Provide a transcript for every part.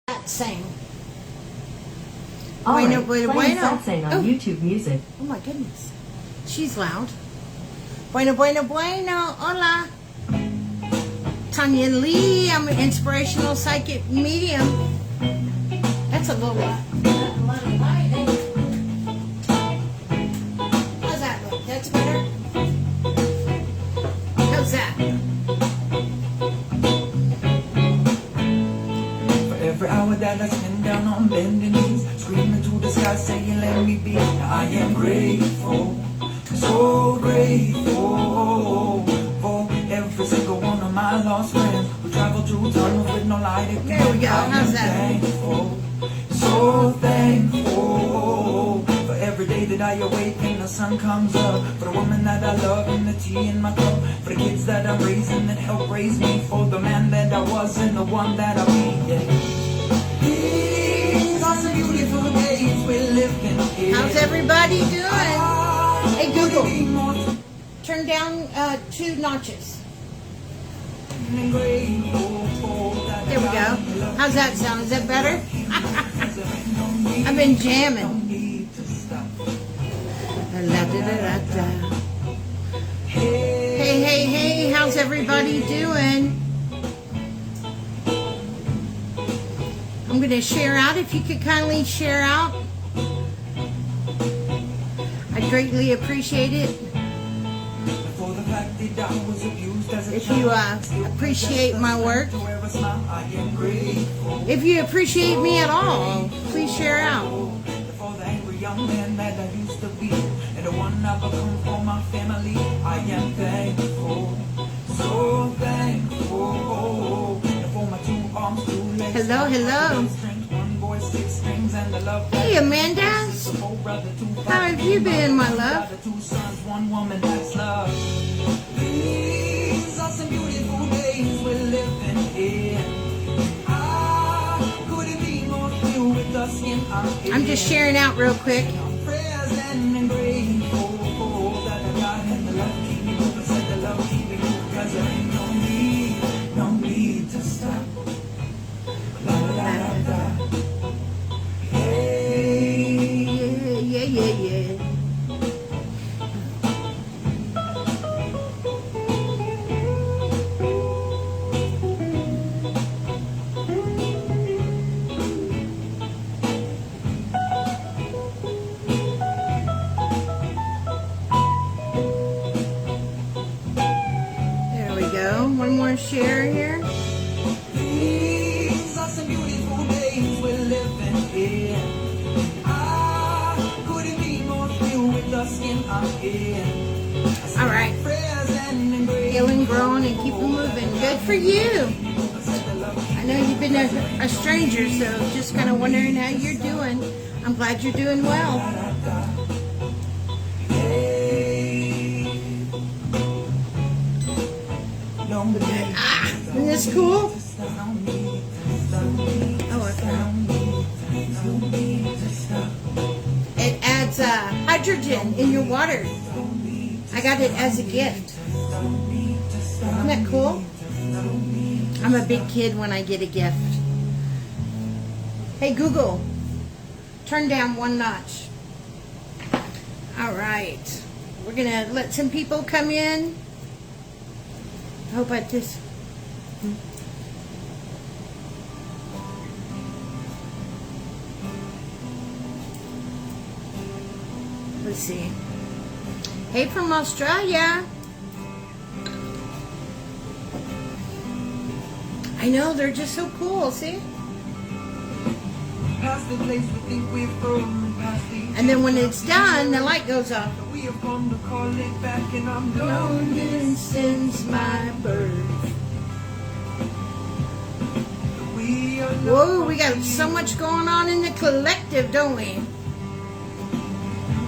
That sing. Bueno, bueno, playing bueno. Salsa on Oh. YouTube Music. Oh my goodness. She's loud. Bueno, bueno, bueno. Hola. TonyaLe. I'm an inspirational psychic medium. That's a little light. How's that look? That's better? How's that? For every hour that I spend down on bending knees, screaming to the sky, saying, let me be. I am grateful, so grateful for every single one of my lost friends who traveled through tunnels with no light at the There we end. go. I How's am that? thankful, so thankful for every day that I awake and the sun comes up, for the woman that I love and the tea in my cup, for the kids that I'm raising that help raise me, for the man that I was and the one that I'll be. Yeah. These are some beautiful days we're living in. How's everybody doing? Hey, Google. Google. Turn down 2 notches. There There we go. How's that sound? Is that better? I've been jamming. Hey, hey, hey, how's everybody doing? I'm going to share out. If you could kindly share out, I'd greatly appreciate it. If you appreciate my work, if you appreciate me at all, please share out. For the angry young man that I used to be, and the one I've become for my family, I am thankful, so thankful. And for my 2 arms, 2 legs, Hello, hello. 1 voice, 6 strings, and the love. Hey, Amanda. How have you been, my love? 2 sons, 1 woman, that's love. These are some beautiful days we're living in. Couldn't be more filled with the skin I'm just sharing out real quick. present and grateful that I got and the love keep me moving, said the love keep me moving, 'cause there ain't no need to stop. La la la la. Hey. Yeah. There we go. One more share here. These are some beautiful days we're living in. Couldn't be more filled with the skin I'm in. All right. Present and grateful. Healing, growing, and keep it moving. Good for you. I know you've been a stranger, so just kind of wondering how you're doing. I'm glad you're doing well. Isn't this cool? Oh, I found it adds hydrogen in your water. I got it as a gift. Isn't that cool? I'm a big kid when I get a gift. Hey, Google, turn down 1 notch. All right. We're going to let some people come in. I hope I just... Let's see. Hey, from Australia. I know, they're just so cool, see? Past the place we think we're from, past the And then when it's done, the light goes off. we have come to call it back, and I'm Known since my birth. We are Whoa, we got so much going on in the collective, don't we?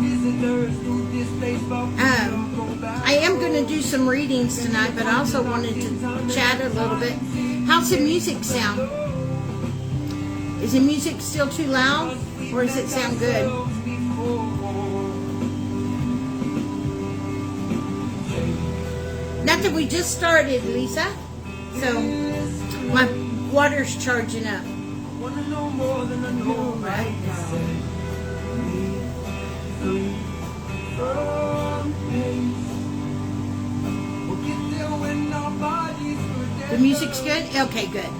visitors to this place, but we don't go back. I am going to do some readings tonight, but I also wanted to chat a little bit. How's the music sound? Is the music still too loud, or does it sound good? Not that we just started, Lisa. So my water's charging up. than I know right now. Me free from pain. We'll get there when our bodies were The music's good? Okay, good.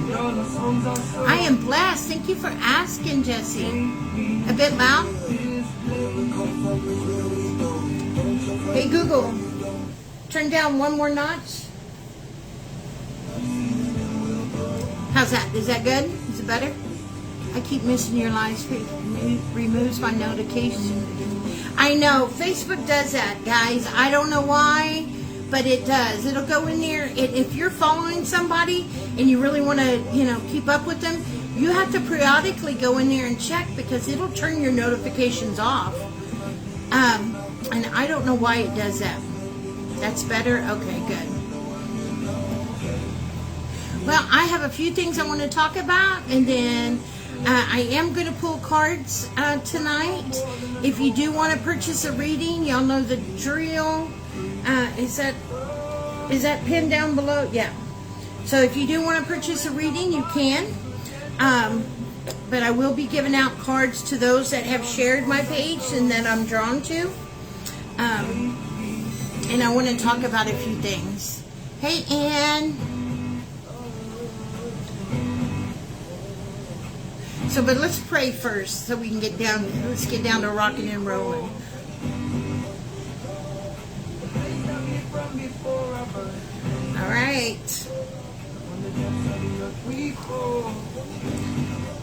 and all the songs are so I am blessed. Thank you for asking, Jesse. A bit loud? Hey, Google, turn down one more notch. How's that? Is that good? Is it better? I keep missing your live stream. Removes my notification. I know. Facebook does that, guys. I don't know why, but it does. It'll go in there. If you're following somebody and you really want to, keep up with them, you have to periodically go in there and check because it'll turn your notifications off. And I don't know why it does that. That's better? Okay, good. Well, I have a few things I want to talk about, and then I am going to pull cards tonight. If you do want to purchase a reading, y'all know the drill. Is that pinned down below? Yeah. So if you do want to purchase a reading, you can. But I will be giving out cards to those that have shared my page and that I'm drawn to. And I want to talk about a few things. Hey, Ann. But let's pray first so we can get down. Let's get down to rocking and rolling. All right.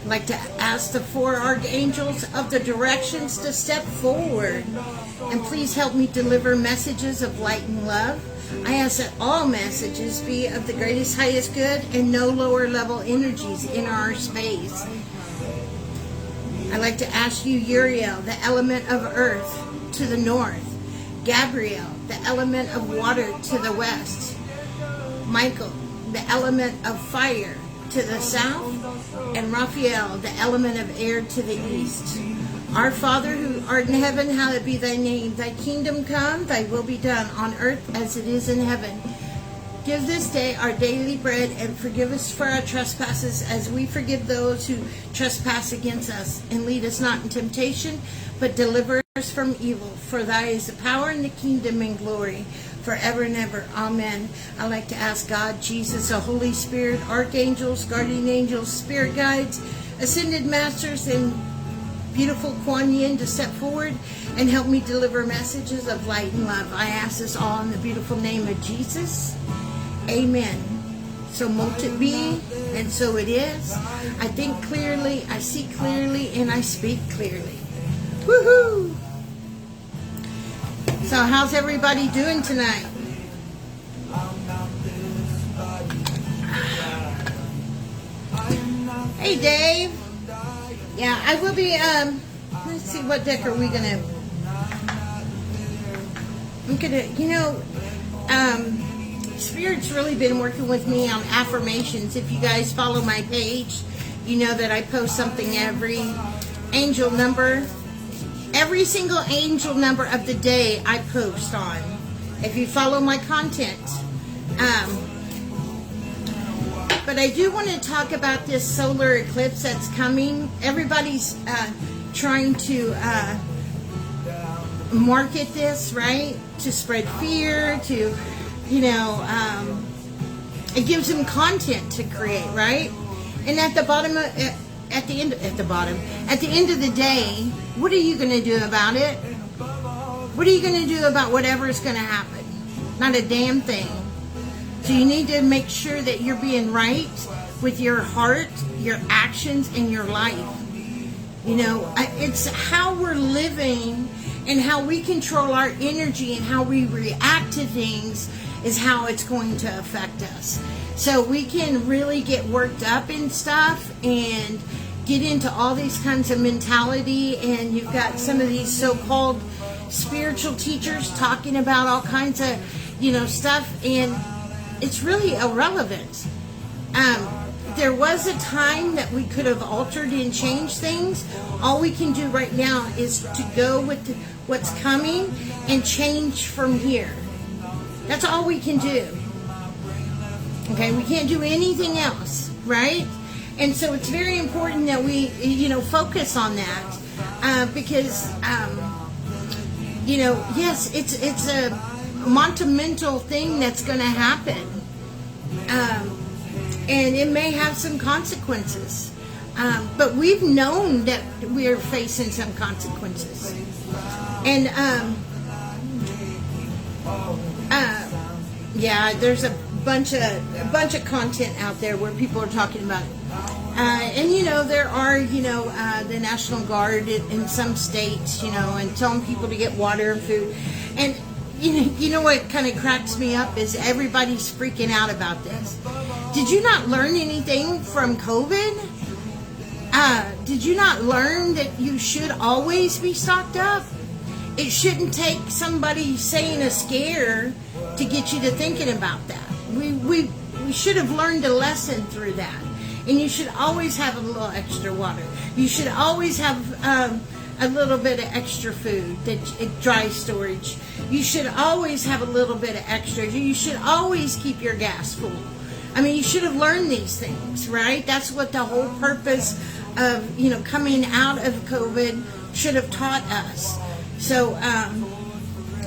I'd like to ask the 4 archangels of the directions to step forward and please help me deliver messages of light and love. I ask that all messages be of the greatest, highest good and no lower level energies in our space. I'd like to ask you, Uriel, the element of earth, to the north. Gabriel, the element of water, to the west. Michael, the element of fire, to the south. And Raphael, the element of air, to the east. Our Father who art in heaven, hallowed be thy name. Thy kingdom come, thy will be done on earth as it is in heaven. Give this day our daily bread, and forgive us for our trespasses as we forgive those who trespass against us. And lead us not in temptation, but deliver us from evil. For thy is the power and the kingdom and glory forever and ever. Amen. I'd like to ask God, Jesus, the Holy Spirit, archangels, guardian angels, spirit guides, ascended masters, and beautiful Kuan Yin to step forward and help me deliver messages of light and love. I ask this all in the beautiful name of Jesus. Amen. So mote it be, and so it is. I think clearly, I see clearly, and I speak clearly. Woohoo! So how's everybody doing tonight? Hey, Dave. Yeah, I will be, let's see, what deck are we gonna, Spirit's really been working with me on affirmations. If you guys follow my page, you know that I post something every angel number. Every single angel number of the day I post on. If you follow my content. But I do want to talk about this solar eclipse that's coming. Everybody's trying to market this, right? To spread fear, to, it gives them content to create, right? And at the bottom, at the end of the day, what are you going to do about it? What are you going to do about whatever is going to happen? Not a damn thing. So you need to make sure that you're being right with your heart, your actions, and your life. It's how we're living and how we control our energy and how we react to things is how it's going to affect us. So we can really get worked up and stuff and get into all these kinds of mentality, and you've got some of these so-called spiritual teachers talking about all kinds of, stuff, and it's really irrelevant. There was a time that we could have altered and changed things. All we can do right now is to go with what's coming and change from here. That's all we can do. Okay, we can't do anything else, right? And so it's very important that we, focus on that, because, yes, it's a monumental thing that's going to happen, and it may have some consequences, but we've known that we're facing some consequences, and yeah, there's a bunch of content out there where people are talking about it. And there are the National Guard in some states, and telling people to get water and food. And you know what kind of cracks me up is everybody's freaking out about this. Did you not learn anything from COVID? Did you not learn that you should always be stocked up? It shouldn't take somebody saying a scare to get you to thinking about that. We should have learned a lesson through that. And you should always have a little extra water. You should always have a little bit of extra food, dry storage. You should always have a little bit of extra. You should always keep your gas full. I mean, you should have learned these things, right? That's what the whole purpose of, coming out of COVID should have taught us. So,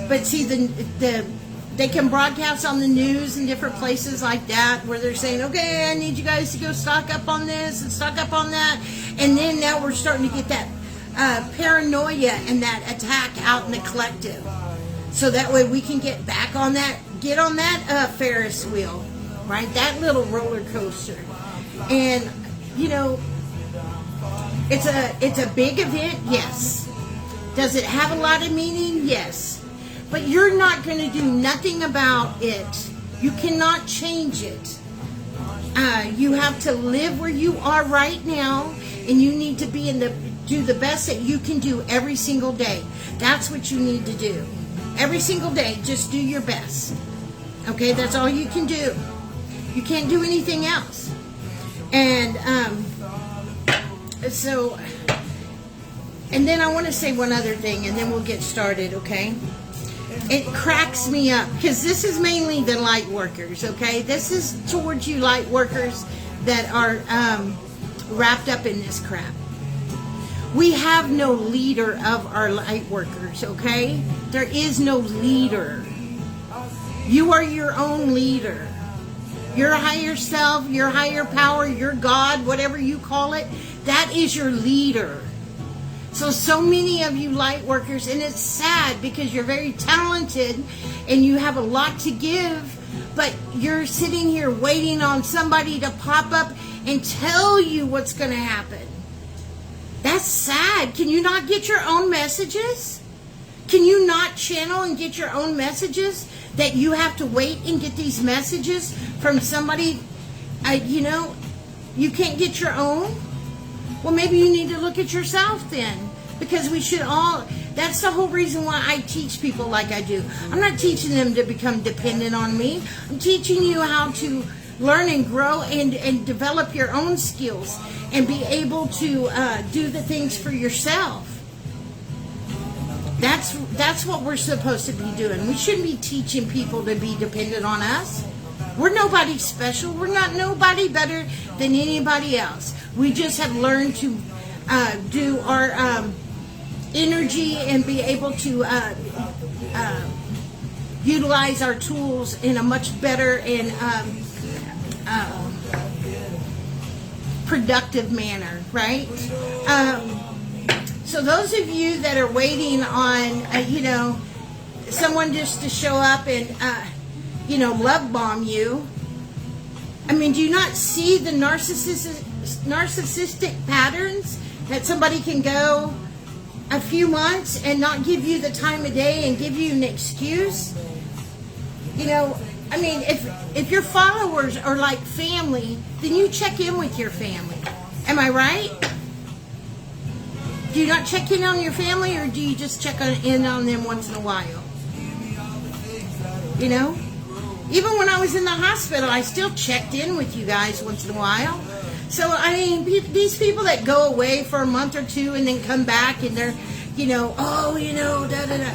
but see, they can broadcast on the news in different places like that where they're saying, okay, I need you guys to go stock up on this and stock up on that. And then now we're starting to get that paranoia and that attack out in the collective. So that way we can get back on that, get on that Ferris wheel, right? That little roller coaster. And, it's a big event, yes. Does it have a lot of meaning? Yes. But you're not going to do nothing about it. You cannot change it. You have to live where you are right now, and you need to do the best that you can do every single day. That's what you need to do. Every single day, just do your best. Okay, that's all you can do. You can't do anything else. And and then I want to say one other thing, and then we'll get started, okay? It cracks me up because this is mainly the light workers, okay? This is towards you light workers that are wrapped up in this crap. We have no leader of our light workers, okay? There is no leader. You are your own leader. Your higher self, your higher power, your God, whatever you call it, that is your leader. So many of you light workers, and it's sad because you're very talented and you have a lot to give, but you're sitting here waiting on somebody to pop up and tell you what's going to happen. That's sad. Can you not get your own messages? Can you not channel and get your own messages? That you have to wait and get these messages from somebody, you can't get your own? Well, maybe you need to look at yourself then, because we should all, that's the whole reason why I teach people like I do. I'm not teaching them to become dependent on me. I'm teaching you how to learn and grow and develop your own skills and be able to do the things for yourself. That's what we're supposed to be doing. We shouldn't be teaching people to be dependent on us. We're nobody special. We're not nobody better than anybody else. We just have learned to do our energy and be able to utilize our tools in a much better and productive manner, right? So those of you that are waiting on, someone just to show up and, love bomb you, I mean, do you not see the narcissistic patterns that somebody can go a few months and not give you the time of day and give you an excuse? If your followers are like family, then you check in with your family. Am I right? Do you not check in on your family, or do you just check in on them once in a while? Even when I was in the hospital, I still checked in with you guys once in a while. So, these people that go away for a month or two and then come back and they're, da-da-da.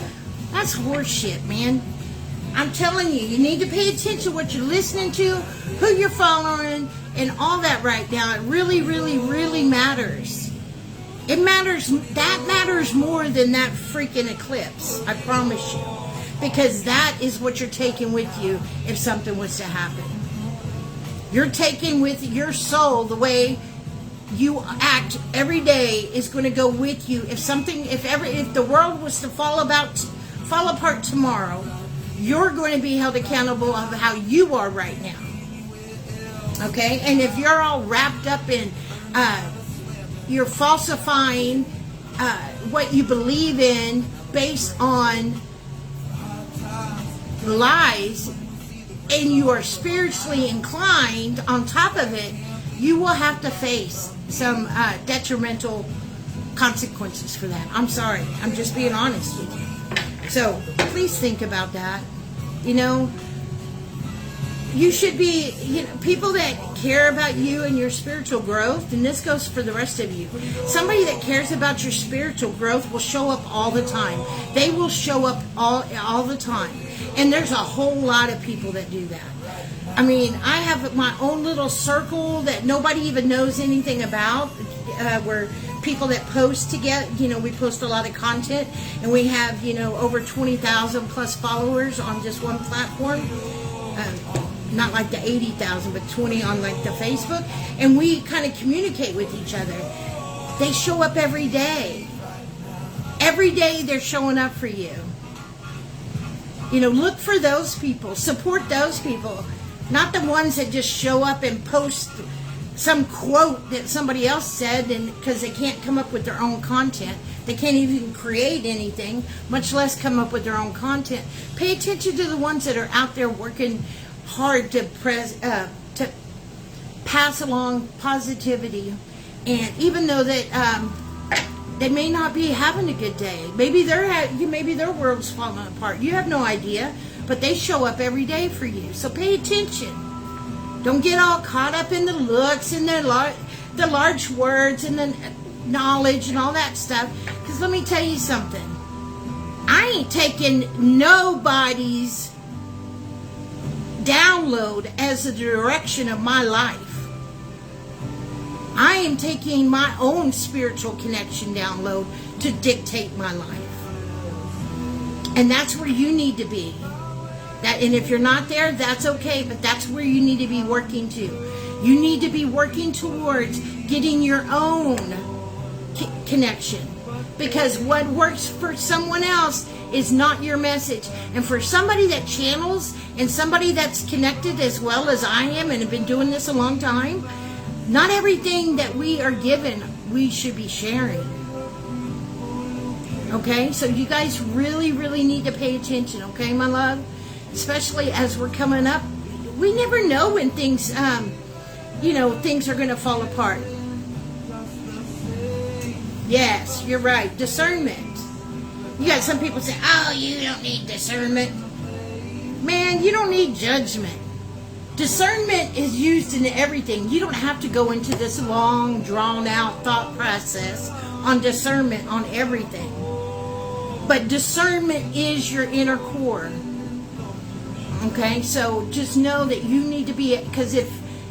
That's horseshit, man. I'm telling you, you need to pay attention to what you're listening to, who you're following, and all that right now, it really, really, really matters. It matters. That matters more than that freaking eclipse. I promise you. Because that is what you're taking with you if something was to happen. You're taking with your soul the way you act every day is going to go with you. If the world was to fall apart tomorrow, you're going to be held accountable of how you are right now. Okay? And if you're all wrapped up in, you're falsifying what you believe in based on lies, and you are spiritually inclined on top of it, you will have to face some detrimental consequences for that. I'm sorry. I'm just being honest with you. So please think about that. You should be, people that care about you and your spiritual growth, and this goes for the rest of you. Somebody that cares about your spiritual growth will show up all the time. They will show up all the time. And there's a whole lot of people that do that. I mean, I have my own little circle that nobody even knows anything about, where people that post together, we post a lot of content, and we have, over 20,000 plus followers on just one platform. Not like the 80,000, but 20 on like the Facebook. And we kind of communicate with each other. They show up every day. Every day they're showing up for you. Look for those people. Support those people. Not the ones that just show up and post some quote that somebody else said, and because they can't come up with their own content. They can't even create anything, much less come up with their own content. Pay attention to the ones that are out there working hard to pass along positivity. And even though that they may not be having a good day, maybe their world's falling apart, you have no idea, but they show up every day for you. So pay attention. Don't get all caught up in the looks and the large words and the knowledge and all that stuff, because let me tell you something. I ain't taking nobody's download as the direction of my life. I am taking my own spiritual connection download to dictate my life. And that's where you need to be. And if you're not there, that's okay, but that's where you need to be working to. You need to be working towards getting your own connection. Because what works for someone else is not your message. And for somebody that channels and somebody that's connected as well as I am and have been doing this a long time, not everything that we are given we should be sharing. Okay? So you guys really, really need to pay attention, okay, my love? Especially as we're coming up. We never know when things, things are going to fall apart. Yes, you're right. Discernment. You got some people say, oh, you don't need discernment. Man, you don't need judgment. Discernment is used in everything. You don't have to go into this long, drawn-out thought process on discernment on everything. But discernment is your inner core. Okay, so just know that you need to be, because if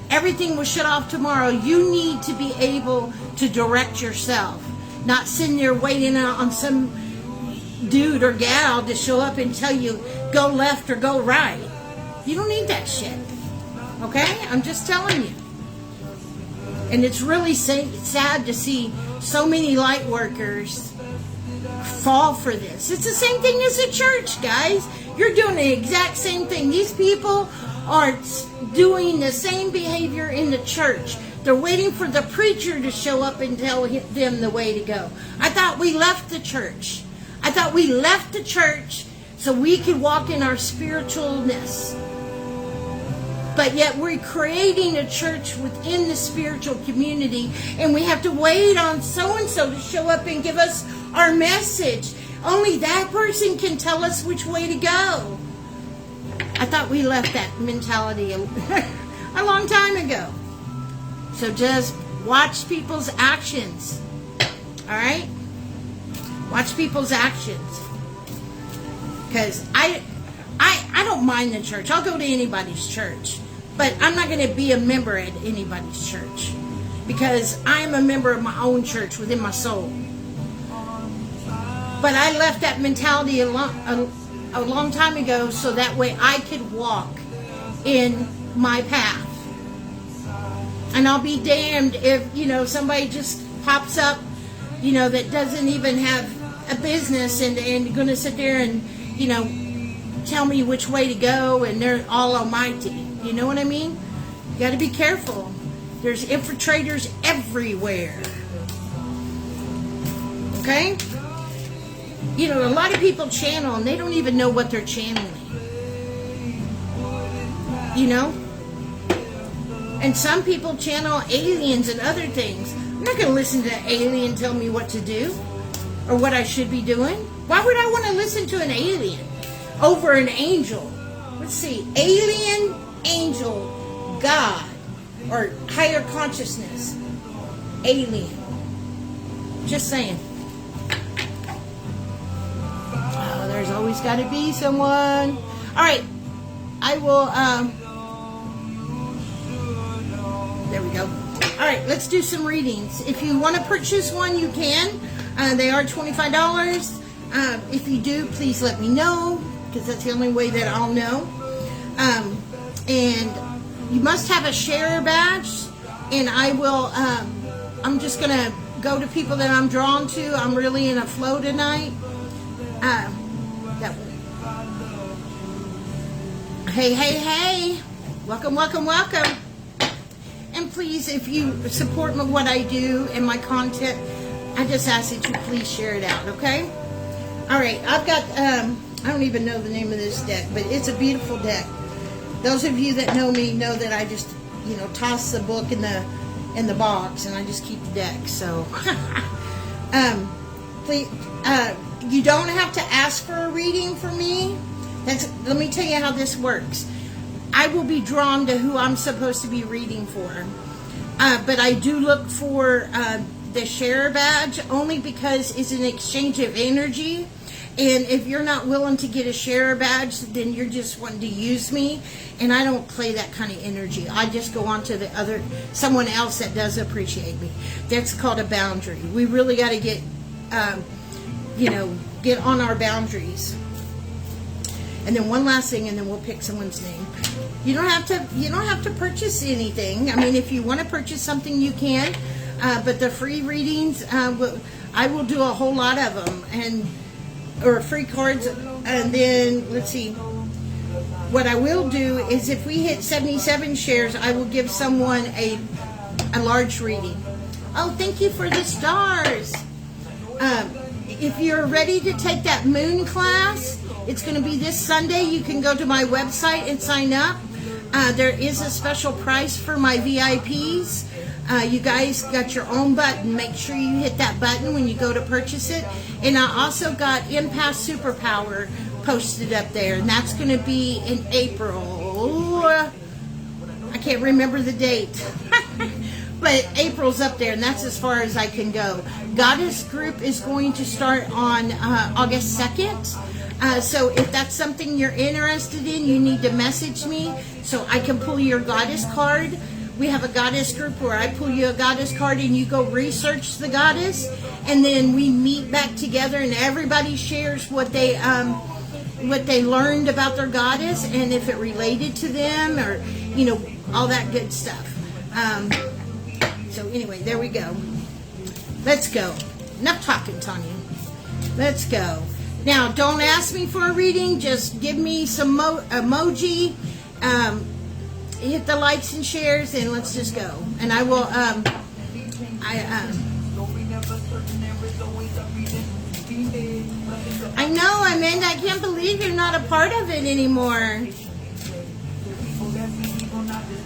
everything was shut off tomorrow, you need to be able to direct yourself. Not sitting there waiting on some dude or gal to show up and tell you go left or go right. You don't need that shit. Okay? I'm just telling you. And it's really sad to see so many light workers fall for this. It's the same thing as the church, guys. You're doing the exact same thing. These people are doing the same behavior in the church. They're waiting for the preacher to show up and tell them the way to go. I thought we left the church. I thought we left the church so we could walk in our spiritualness. But yet we're creating a church within the spiritual community, and we have to wait on so-and-so to show up and give us our message. Only that person can tell us which way to go. I thought we left that mentality a long time ago. So just watch people's actions. Alright? Watch people's actions. Because I don't mind the church. I'll go to anybody's church. But I'm not going to be a member at anybody's church, because I'm a member of my own church within my soul. But I left that mentality a long time ago, so that way I could walk in my path. And I'll be damned if, somebody just pops up, that doesn't even have a business and going to sit there and, tell me which way to go, and they're all almighty. You know what I mean? You got to be careful. There's infiltrators everywhere. Okay? A lot of people channel and they don't even know what they're channeling. And some people channel aliens and other things. I'm not going to listen to an alien tell me what to do or what I should be doing. Why would I want to listen to an alien over an angel? Let's see. Alien, angel, God, or higher consciousness. Alien. Just saying. Oh, there's always got to be someone. All right. I will, there we go. All right, let's do some readings. If you want to purchase one, you can. They are $25. If you do, please let me know, because that's the only way that I'll know. And you must have a sharer badge, and I will, I'm just going to go to people that I'm drawn to. I'm really in a flow tonight. That way. Hey. Welcome. And please, if you support what I do and my content, I just ask that you please share it out, okay? All right, I've got, I don't even know the name of this deck, but it's a beautiful deck. Those of you that know me know that I just, toss the book in the box, and I just keep the deck. So, please, you don't have to ask for a reading from me. Let me tell you how this works. I will be drawn to who I'm supposed to be reading for. But I do look for the share badge only because it's an exchange of energy. And if you're not willing to get a share badge, then you're just wanting to use me. And I don't play that kind of energy. I just go on to someone else that does appreciate me. That's called a boundary. We really got to get, get on our boundaries. And then one last thing, and then we'll pick someone's name. You don't have to purchase anything. I mean, if you want to purchase something, you can. But the free readings, I will do a whole lot of them, or free cards. And then let's see. What I will do is, if we hit 77 shares, I will give someone a large reading. Oh, thank you for the stars. If you're ready to take that moon class, it's going to be this Sunday. You can go to my website and sign up. There is a special price for my VIPs. You guys got your own button. Make sure you hit that button when you go to purchase it. And I also got Empath Superpower posted up there. And that's going to be in April. I can't remember the date. But April's up there, and that's as far as I can go. Goddess Group is going to start on August 2nd. So if that's something you're interested in, you need to message me so I can pull your goddess card. We have a goddess group where I pull you a goddess card and you go research the goddess, and then we meet back together and everybody shares what they learned about their goddess and if it related to them, or all that good stuff. So anyway, there we go. Let's go. Enough talking, Tonya. Let's go. Now, don't ask me for a reading. Just give me some emoji. Hit the likes and shares, and let's just go. And I will. I know, Amanda. I can't believe you're not a part of it anymore.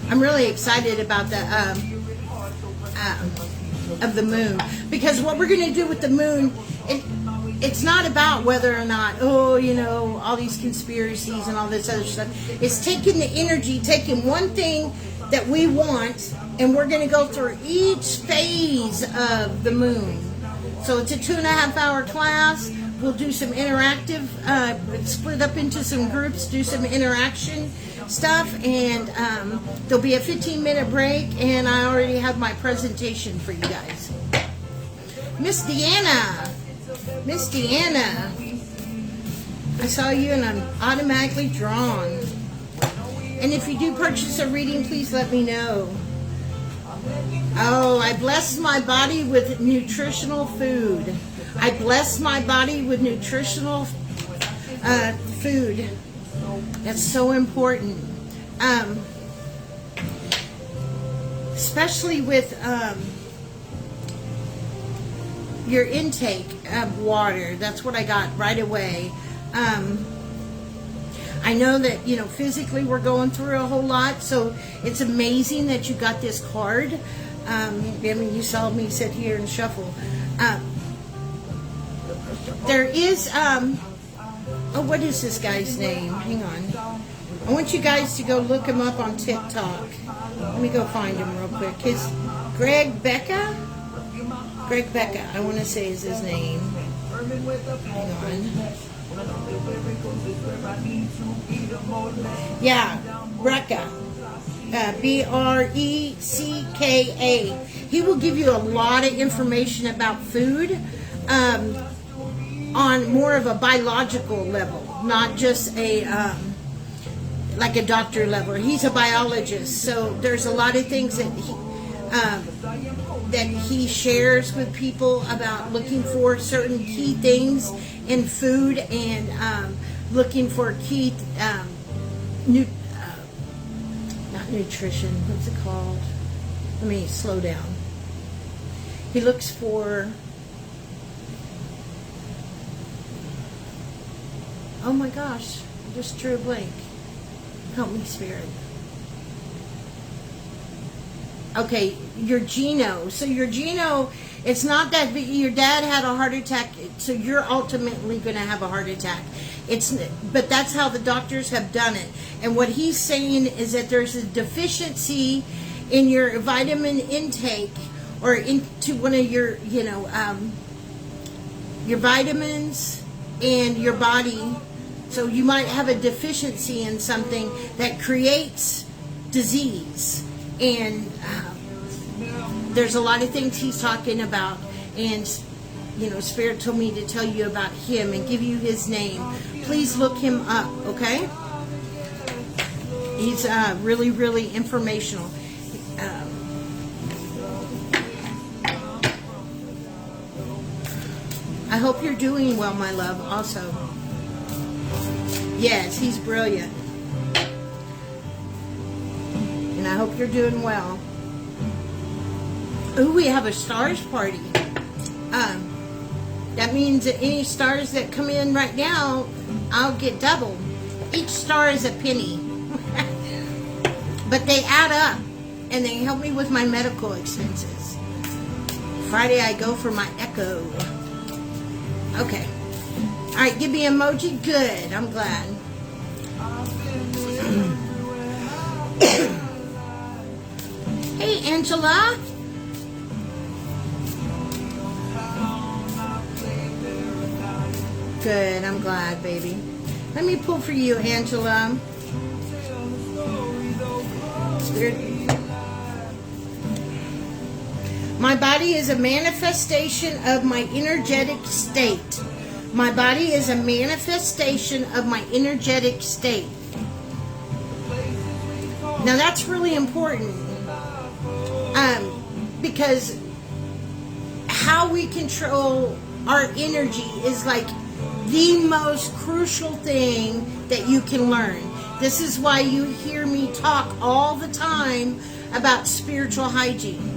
I'm really excited about the of the moon, because what we're going to do with the moon, it's not about whether or not, all these conspiracies and all this other stuff. It's taking the energy, taking one thing that we want, and we're going to go through each phase of the moon. So it's a 2.5-hour class. We'll do some interactive, split up into some groups, do some interaction, stuff, and there'll be a 15-minute break, and I already have my presentation for you guys. Miss Deanna, I saw you and I'm automatically drawn. And if you do purchase a reading, please let me know. Oh, I bless my body with nutritional food. I bless my body with nutritional food. That's so important. Especially with your intake of water. That's what I got right away. I know that, you know, physically we're going through a whole lot, so it's amazing that you got this card. I mean, you saw me sit here and shuffle. There is, oh, what is this guy's name? Hang on. I want you guys to go look him up on TikTok. Let me go find him real quick. Greg Becca, I want to say is his name. Hang on. Yeah, Brecka. Brecka. He will give you a lot of information about food on more of a biological level, not just a like a doctor level. He's a biologist, so there's a lot of things that he shares with people about looking for certain key things in food and looking for key not nutrition, what's it called? Let me slow down. He looks for, oh my gosh, I just drew a blank. Help me, Spirit. Okay, your geno. So your geno, it's not that your dad had a heart attack, so you're ultimately going to have a heart attack. But that's how the doctors have done it. And what he's saying is that there's a deficiency in your vitamin intake, or into one of your, your vitamins and your body. So you might have a deficiency in something that creates disease. And there's a lot of things he's talking about, and Spirit told me to tell you about him and give you his name. Please look him up, okay? He's really, really informational. I hope you're doing well, my love, also. Yes, he's brilliant. And I hope you're doing well. Ooh, we have a stars party. That means that any stars that come in right now, I'll get double. Each star is a penny. But they add up, and they help me with my medical expenses. Friday I go for my echo. Okay. Alright, give me emoji. Good, I'm glad. Hey, Angela. Good, I'm glad, baby. Let me pull for you, Angela. Spirit. My body is a manifestation of my energetic state. My body is a manifestation of my energetic state. Now that's really important. Because how we control our energy is like the most crucial thing that you can learn. This is why you hear me talk all the time about spiritual hygiene.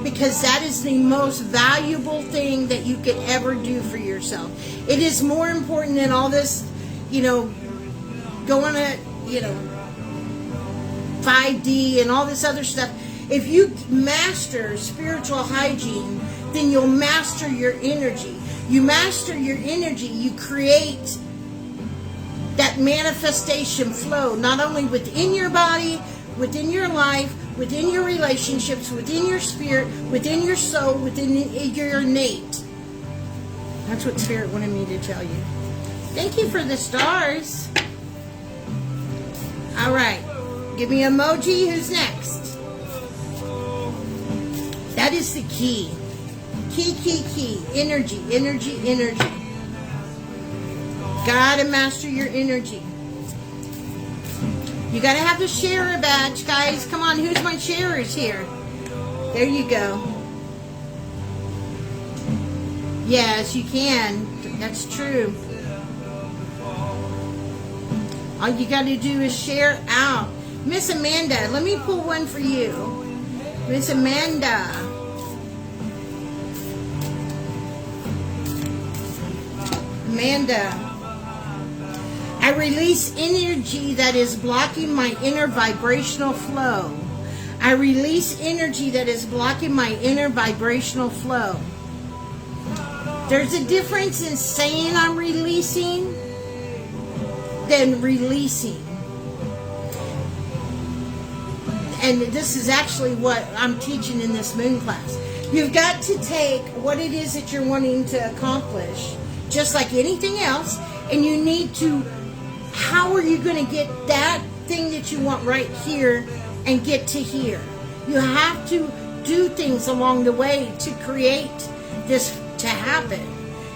Because that is the most valuable thing that you could ever do for yourself. It is more important than all this, going at, 5D and all this other stuff. If you master spiritual hygiene, then you'll master your energy. You master your energy, you create that manifestation flow, not only within your body, within your life, within your relationships, within your spirit, within your soul, within your innate. That's what Spirit wanted me to tell you. Thank you for the stars. All right. Give me an emoji. Who's next? That is the key. Key. Energy. Gotta master your energy. You gotta have the sharer badge, guys. Come on, who's my sharers here? There you go. Yes, you can. That's true. All you gotta do is share out. Miss Amanda, let me pull one for you. Miss Amanda. Amanda. I release energy that is blocking my inner vibrational flow. I release energy that is blocking my inner vibrational flow. There's a difference in saying I'm releasing than releasing. And this is actually what I'm teaching in this moon class. You've got to take what it is that you're wanting to accomplish, just like anything else, and you need to, how are you going to get that thing that you want right here and get to here? You have to do things along the way to create this to happen.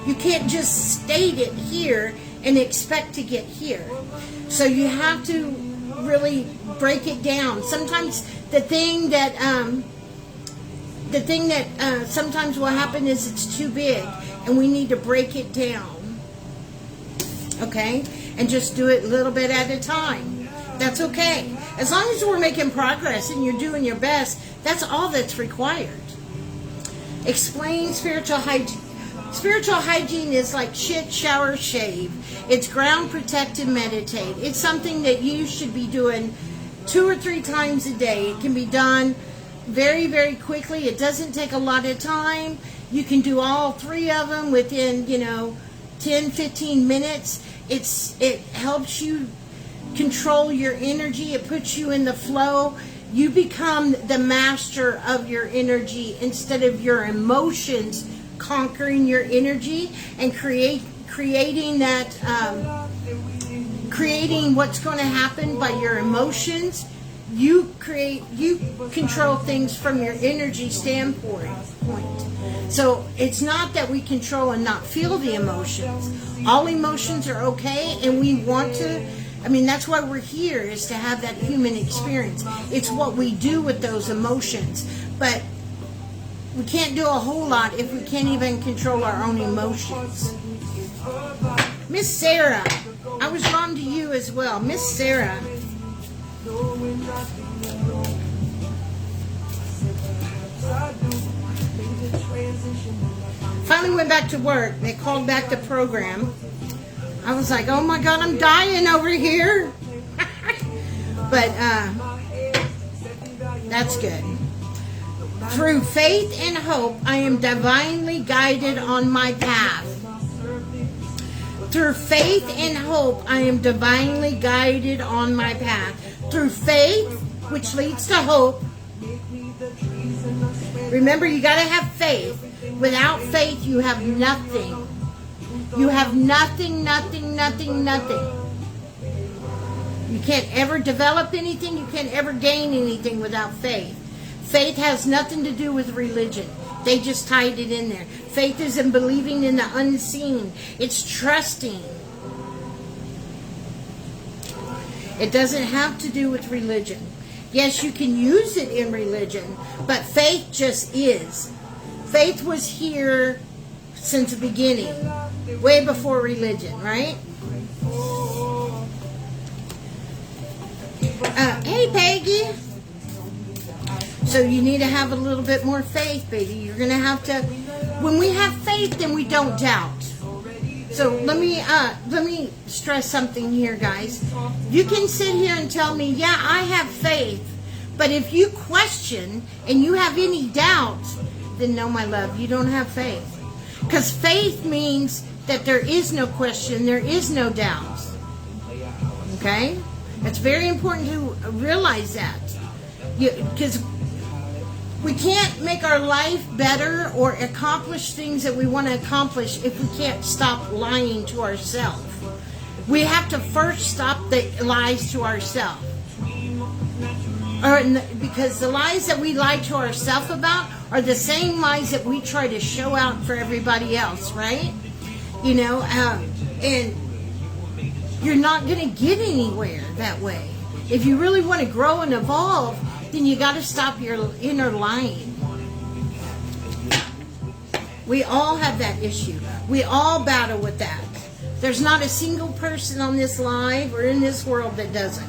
You can't just state it here and expect to get here. So you have to really break it down. Sometimes the thing that sometimes will happen is it's too big, and we need to break it down. Okay? And just do it a little bit at a time. That's okay. As long as we're making progress and you're doing your best, that's all that's required. Explain spiritual hygiene. Spiritual hygiene is like shit, shower, shave. It's ground, protect, and meditate. It's something that you should be doing 2 or 3 times a day. It can be done very, very quickly. It doesn't take a lot of time. You can do all 3 of them within, 10, 15 minutes. It helps you control your energy. It puts you in the flow. You become the master of your energy instead of your emotions conquering your energy and creating what's going to happen by your emotions. You control things from your energy standpoint. So it's not that we control and not feel the emotions. All emotions are okay, and we want to. That's why we're here, is to have that human experience. It's what we do with those emotions. But we can't do a whole lot if we can't even control our own emotions. Miss Sarah, I was drawn to you as well. Miss Sarah. Finally went back to work. They called back the program. I was like, oh my God, I'm dying over here. But that's good. Through faith and hope, I am divinely guided on my path. Through faith and hope, I am divinely guided on my path. Through faith, which leads to hope. Remember, you got to have faith. Without faith, you have nothing. You have nothing. You can't ever develop anything. You can't ever gain anything without faith. Faith has nothing to do with religion. They just tied it in there. Faith is in believing in the unseen. It's trusting. It doesn't have to do with religion. Yes, you can use it in religion, but faith just is. Faith was here since the beginning, way before religion, right? Hey, Peggy. So you need to have a little bit more faith, baby. You're going to have to, when we have faith, then we don't doubt. So let me stress something here, guys. You can sit here and tell me, yeah, I have faith. But if you question and you have any doubt, then no, my love, you don't have faith. Because faith means that there is no question, there is no doubt. Okay? It's very important to realize that. Because we can't make our life better or accomplish things that we want to accomplish if we can't stop lying to ourselves. We have to first stop the lies to ourselves. Because the lies that we lie to ourselves about are the same lies that we try to show out for everybody else, right? You know, and you're not going to get anywhere that way. If you really want to grow and evolve, then you got to stop your inner lying. We all have that issue. We all battle with that. There's not a single person on this live or in this world that doesn't.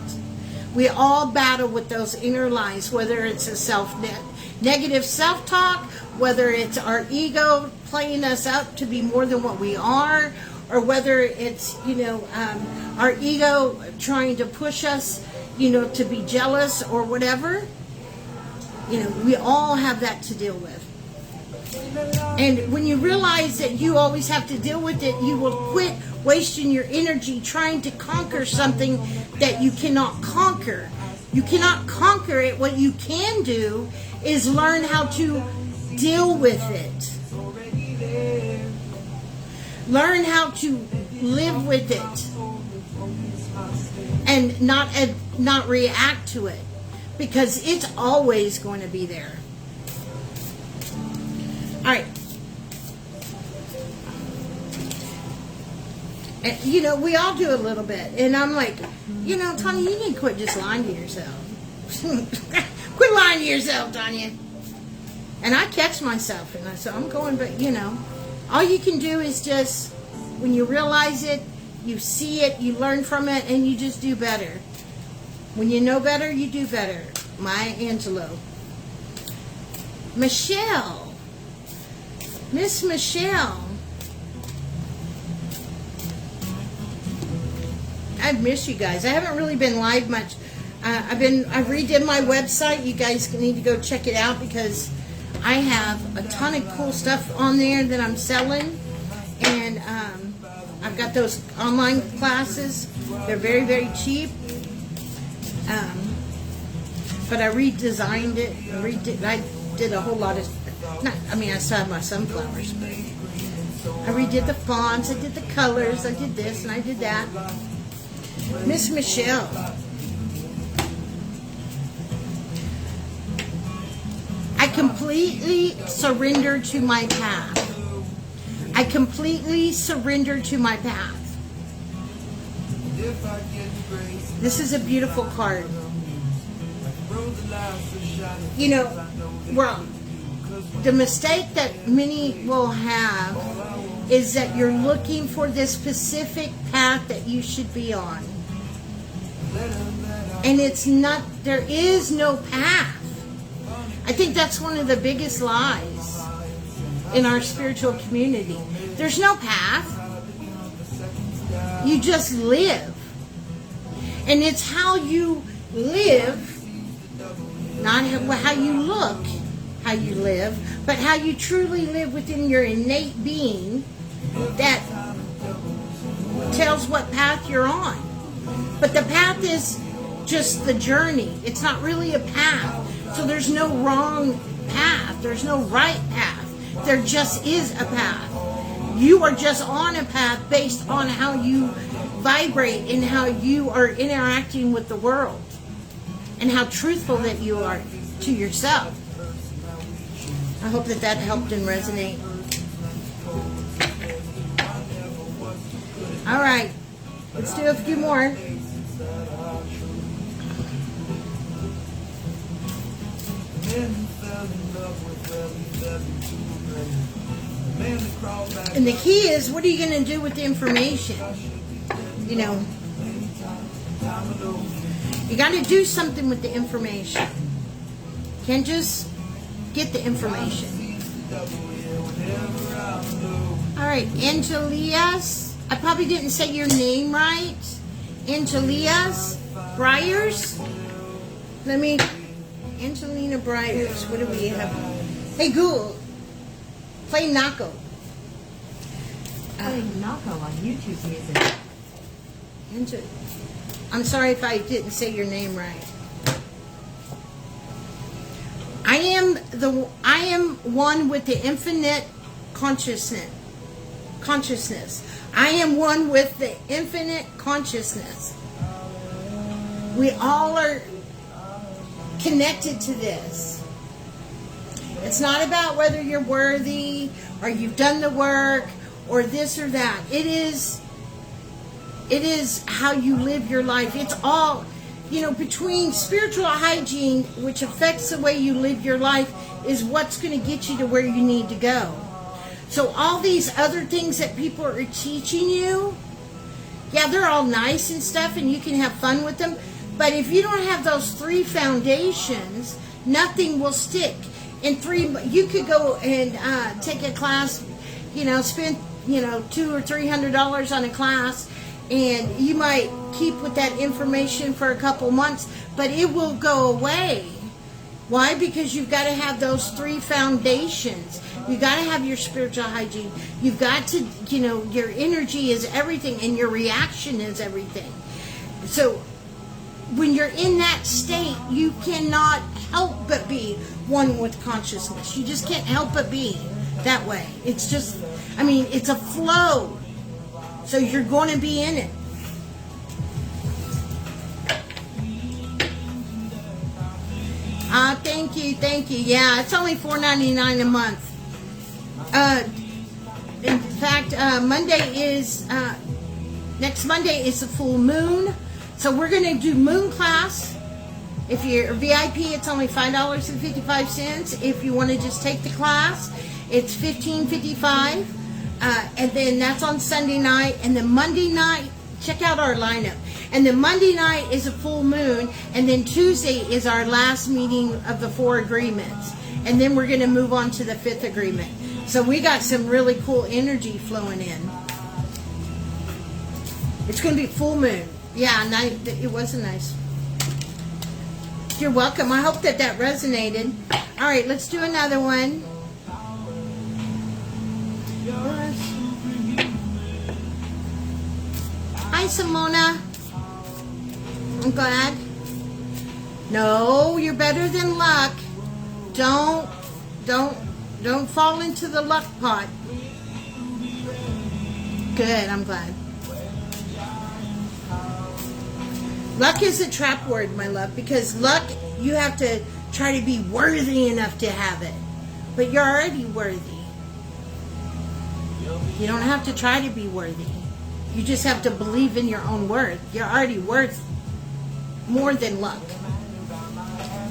We all battle with those inner lies, whether it's a negative self-talk, whether it's our ego playing us up to be more than what we are, or whether it's, our ego trying to push us, to be jealous or whatever. We all have that to deal with. And when you realize that you always have to deal with it, you will quit wasting your energy trying to conquer something that you cannot conquer. You cannot conquer it. What you can do is learn how to deal with it. Learn how to live with it and not react to it, because it's always going to be there. All right. And, we all do a little bit. And I'm like, Tonya, you need to quit just lying to yourself. Quit lying to yourself, Tonya. And I catch myself. And so I'm going, but, all you can do is just, when you realize it, you see it, you learn from it, and you just do better. When you know better, you do better. Maya Angelou. Michelle. Miss Michelle. I've missed you guys. I haven't really been live much. I redid my website. You guys need to go check it out, because I have a ton of cool stuff on there that I'm selling. And I've got those online classes. They're very, very cheap. But I redesigned it. I did a whole lot of... I still have my sunflowers, but I redid the fonts, I did the colors, I did this and I did that. Miss Michelle. I completely surrender to my path. I completely surrender to my path. This is a beautiful card. The mistake that many will have is that you're looking for this specific path that you should be on. And it's not, there is no path. I think that's one of the biggest lies in our spiritual community. There's no path. You just live. And it's how you live, not how you look, how you live, but how you truly live within your innate being that tells what path you're on. But the path is just the journey. It's not really a path. So there's no wrong path. There's no right path. There just is a path. You are just on a path based on how you vibrate and how you are interacting with the world and how truthful that you are to yourself. I hope that helped and resonate. All right, let's do a few more. And the key is, what are you going to do with the information? You got to do something with the information. Can't just get the information. All right, Angelias. I probably didn't say your name right. Angelias Briars. Angelina Briars. What do we have? Hey, Google. Play Nako. Play Nako on YouTube Music. I'm sorry if I didn't say your name right. I am one with the infinite consciousness. I am one with the infinite consciousness. We all are connected to this. It's not about whether you're worthy or you've done the work or this or that. It is how you live your life. It's all, between spiritual hygiene, which affects the way you live your life, is what's going to get you to where you need to go. So all these other things that people are teaching you, yeah, they're all nice and stuff, and you can have fun with them. But if you don't have those 3 foundations, nothing will stick. You could go and take a class, spend $200 or $300 on a class, and you might keep with that information for a couple months, but it will go away. Why? Because you've got to have those 3 foundations. You've got to have your spiritual hygiene. You've got to, your energy is everything, and your reaction is everything. So when you're in that state, you cannot help but be one with consciousness. You just can't help but be that way. It's just, it's a flow. So you're going to be in it. Thank you. Yeah, it's only $4.99 a month. In fact, next Monday is the full moon. So we're going to do moon class. If you're VIP, it's only $5.55. If you want to just take the class, it's $15.55. And then that's on Sunday night. And then Monday night, check out our lineup. And then Monday night is a full moon. And then Tuesday is our last meeting of the 4 agreements. And then we're going to move on to the 5th agreement. So we got some really cool energy flowing in. It's going to be full moon. Yeah, it was nice. You're welcome. I hope that resonated. All right, let's do another one. Hi, Simona. I'm glad. No, you're better than luck. Don't fall into the luck pot. Good, I'm glad. Luck is a trap word, my love, because luck, you have to try to be worthy enough to have it. But you're already worthy. You don't have to try to be worthy. You just have to believe in your own worth. You're already worth more than luck.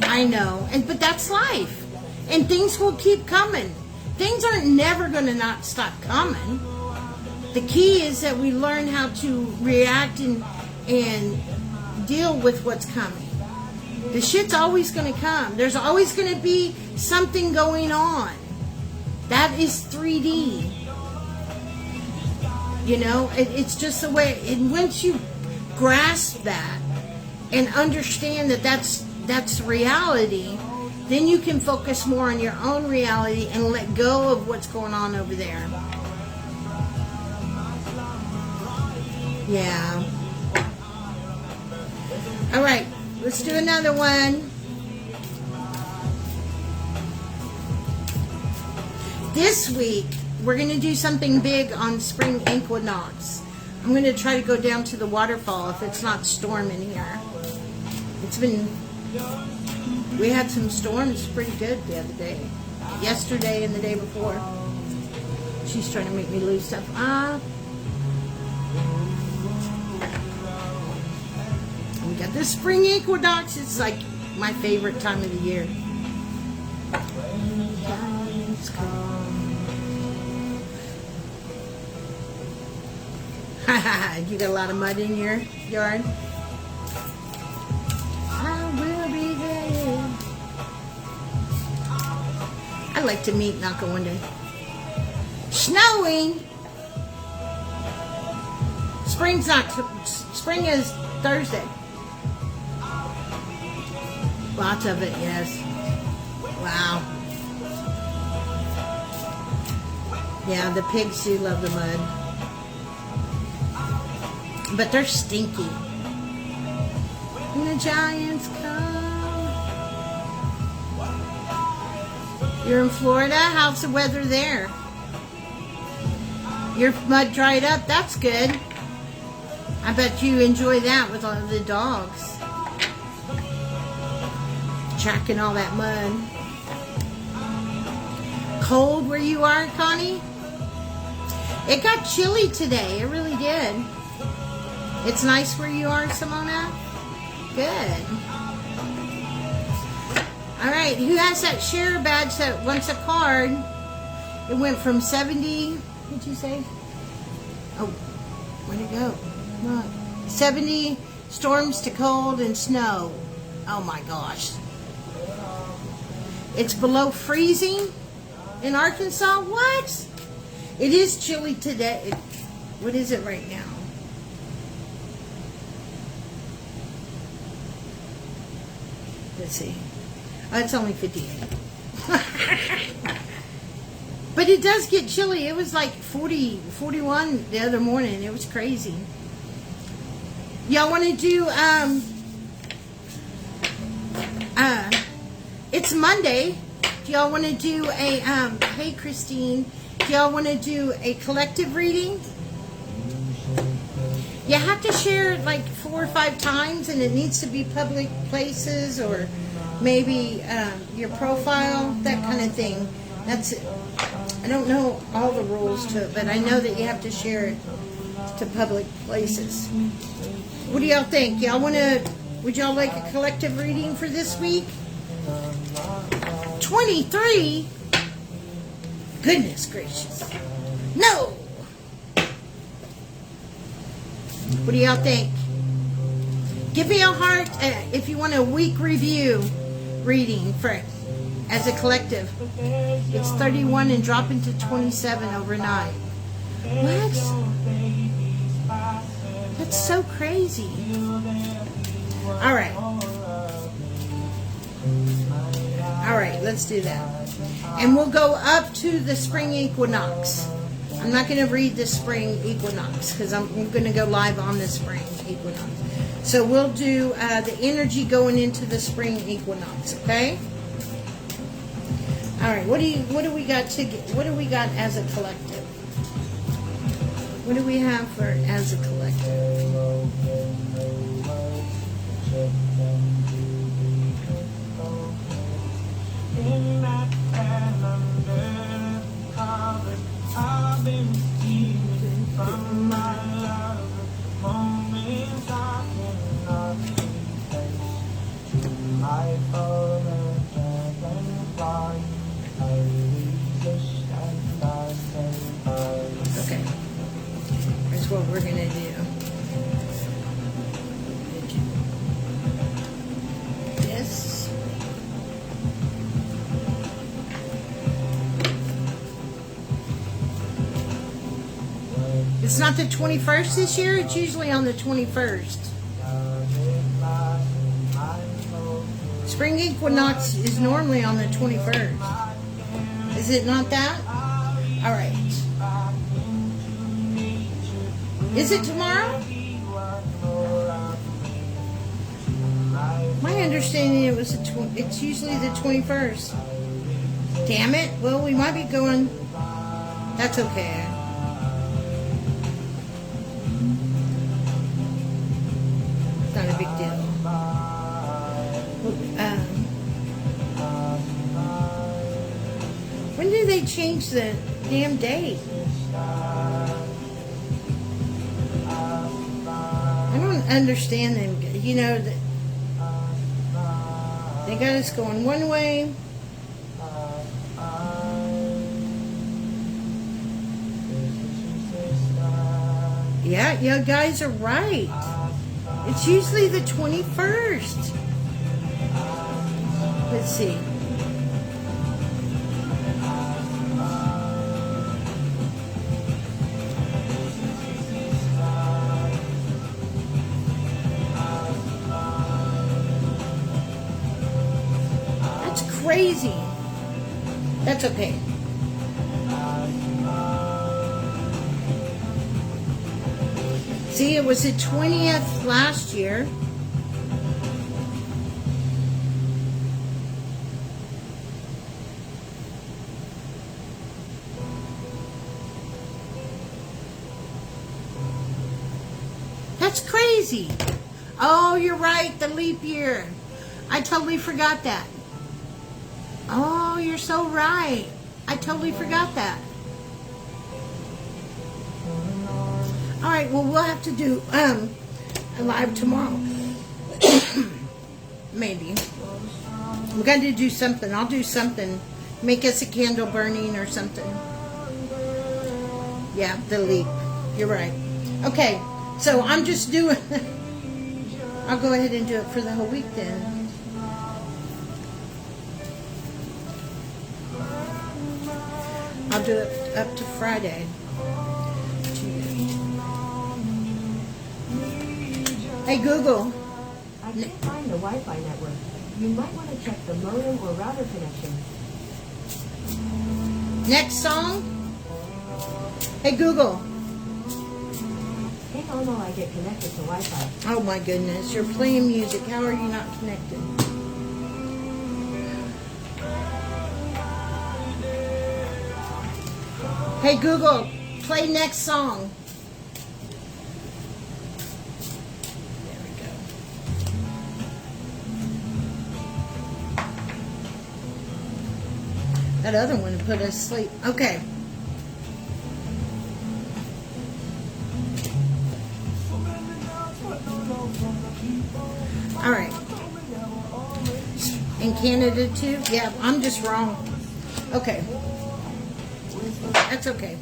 I know, but that's life. And things will keep coming. Things aren't never going to not stop coming. The key is that we learn how to react and deal with what's coming. The shit's always going to come. There's always going to be something going on. That is 3D. It's just the way. And once you grasp that and understand that that's reality, then you can focus more on your own reality and let go of what's going on over there. Yeah. All right, let's do another one. This week, we're going to do something big on spring equinox. I'm going to try to go down to the waterfall if it's not storming here. We had some storms pretty good the other day. Yesterday and the day before. She's trying to make me lose stuff. We got the spring equinox. It's like my favorite time of the year. You got a lot of mud in your yard? I will be there. I like to meet knock on window. Snowing. Spring is Thursday. Lots of it, yes. Wow. Yeah, the pigs do love the mud. But they're stinky. And the giants come. You're in Florida? How's the weather there? Your mud dried up? That's good. I bet you enjoy that with all the dogs. tracking all that mud. Cold where you are, Connie? It got chilly today. It really did. It's nice where you are, Simona? Good. All right, who has that share badge that wants a card? It went from 70, what'd you say? Oh, where'd it go? Look. 70 storms to cold and snow. Oh my gosh. It's below freezing in Arkansas? What? It is chilly today. What is it right now? Let's see. Oh, it's only 58. But it does get chilly. It was like 40, 41 the other morning. It was crazy. Y'all want to do, it's Monday. Do y'all want to do a, hey Christine, do y'all want to do a collective reading? You have to share it like 4 or 5 times, and it needs to be public places or maybe your profile, that kind of thing. That's it. I don't know all the rules to it, but I know that you have to share it to public places. What do y'all think? Y'all want to, would y'all like a collective reading for this week? 23? Goodness gracious. No! What do y'all think? Give me a heart if you want a week review reading for as a collective. It's 31 and dropping to 27 overnight. What? That's so crazy. All right. All right, let's do that. And we'll go up to the spring equinox. I'm not going to read the spring equinox because I'm going to go live on the spring equinox. So we'll do the energy going into the spring equinox, okay? All right, what do we got to get? What do we got as a collective? What do we have for as a collective? I've been stealing from my love, moments I cannot replace. My father and fly, I resist and I say Okay, here's what we're gonna do. This. It's not the 21st this year. It's usually on the 21st. Spring equinox is normally on the 21st. Is it not that? All right. Is it tomorrow? My understanding it was it's usually the 21st. Damn it. Well, we might be going. That's okay. Not a big deal. When did they change the damn date? I don't understand them. You know, they got us going one way. Yeah, you guys are right. It's usually the 21st. Let's see. That's crazy. That's okay. See, it was the 20th last year. That's crazy. Oh, you're right, the leap year. I totally forgot that. Oh, you're so right. I totally forgot that. All right, well, we'll have to do a live tomorrow. Maybe. We're going to do something. I'll do something. Make us a candle burning or something. Yeah, the leap. You're right. Okay, so I'm just doing... I'll go ahead and do it for the whole week then. I'll do it up to Friday. Hey, Google. I can't find the Wi-Fi network. You might want to check the modem or router connection. Next song. Hey, Google. Hang on while I get connected to Wi-Fi. Oh, my goodness. You're playing music. How are you not connected? Hey, Google. Play next song. That other one put us to sleep. Okay. All right. In Canada too? Yeah, I'm just wrong. Okay. That's okay.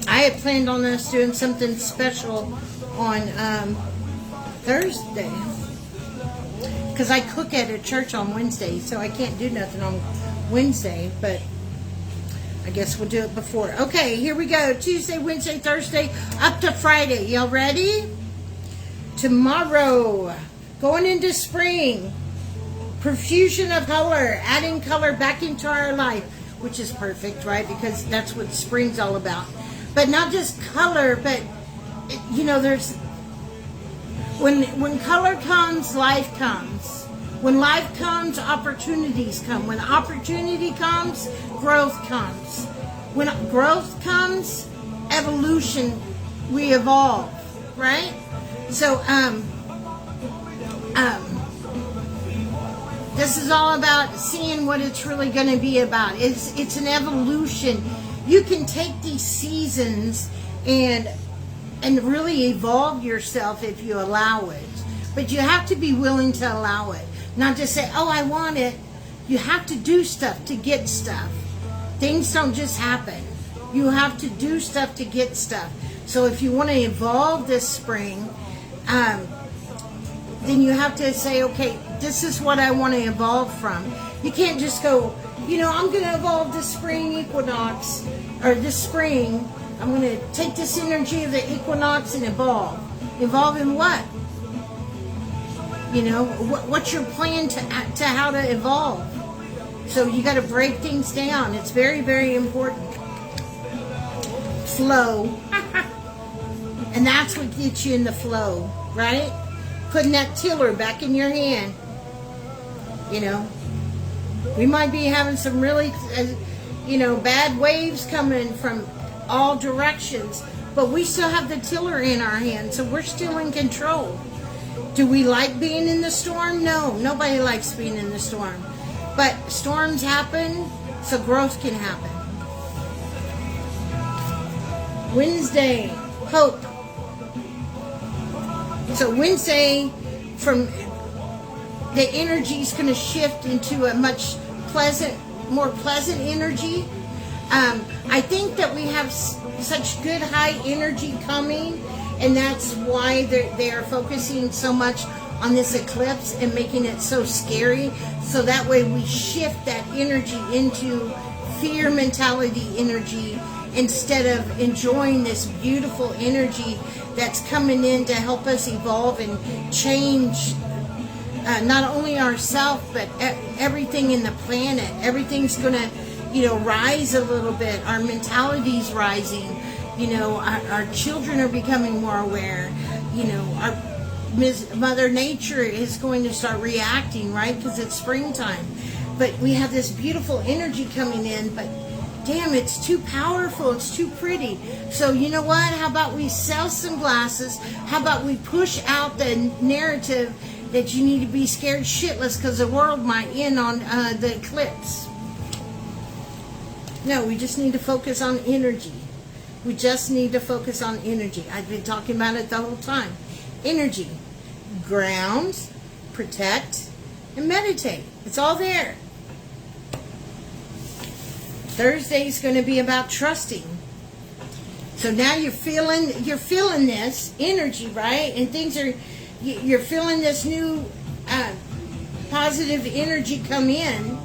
I had planned on us doing something special on Thursday. Because I cook at a church on Wednesday, so I can't do nothing on Wednesday, but I guess we'll do it before. Okay, here we go. Tuesday, Wednesday, Thursday, up to Friday. Y'all ready? Tomorrow, going into spring, profusion of color, adding color back into our life, which is perfect, right? Because that's what spring's all about. But not just color, but, you know, there's... When color comes, life comes. When life comes, opportunities come. When opportunity comes, growth comes. When growth comes, evolution, we evolve, right? So, this is all about seeing what it's really going to be about. It's an evolution. You can take these seasons and really evolve yourself if you allow it. But you have to be willing to allow it. Not just say, oh, I want it. You have to do stuff to get stuff. Things don't just happen. You have to do stuff to get stuff. So if you want to evolve this spring, then you have to say, okay, this is what I want to evolve from. You can't just go, you know, I'm going to evolve this spring equinox, or this spring, I'm going to take this energy of the equinox and evolve. Evolve in what? You know, what's your plan to how to evolve? So you got to break things down. It's very, very important. Flow. And that's what gets you in the flow, right? Putting that tiller back in your hand. You know, we might be having some really, you know, bad waves coming from all directions, but we still have the tiller in our hand, so we're still in control. Do we like being in the storm? No, nobody likes being in the storm. But storms happen, so growth can happen. Wednesday, hope. So Wednesday, from the energy is going to shift into a much more pleasant energy. I think that we have such good high energy coming, and that's why they are focusing so much on this eclipse and making it so scary. So that way we shift that energy into fear mentality energy instead of enjoying this beautiful energy that's coming in to help us evolve and change not only ourselves but everything in the planet. Everything's going to, you know, rise a little bit. Our mentality's rising. You know, our children are becoming more aware. You know, our Mother Nature is going to start reacting, right? Because it's springtime. But we have this beautiful energy coming in, but damn, it's too powerful, it's too pretty. So you know what? How about we sell some glasses? How about we push out the narrative that you need to be scared shitless because the world might end on the eclipse? No, we just need to focus on energy. We just need to focus on energy. I've been talking about it the whole time. Energy. Ground, protect, and meditate. It's all there. Thursday's going to be about trusting. So now you're feeling this energy, right? And things are, you're feeling this new positive energy come in,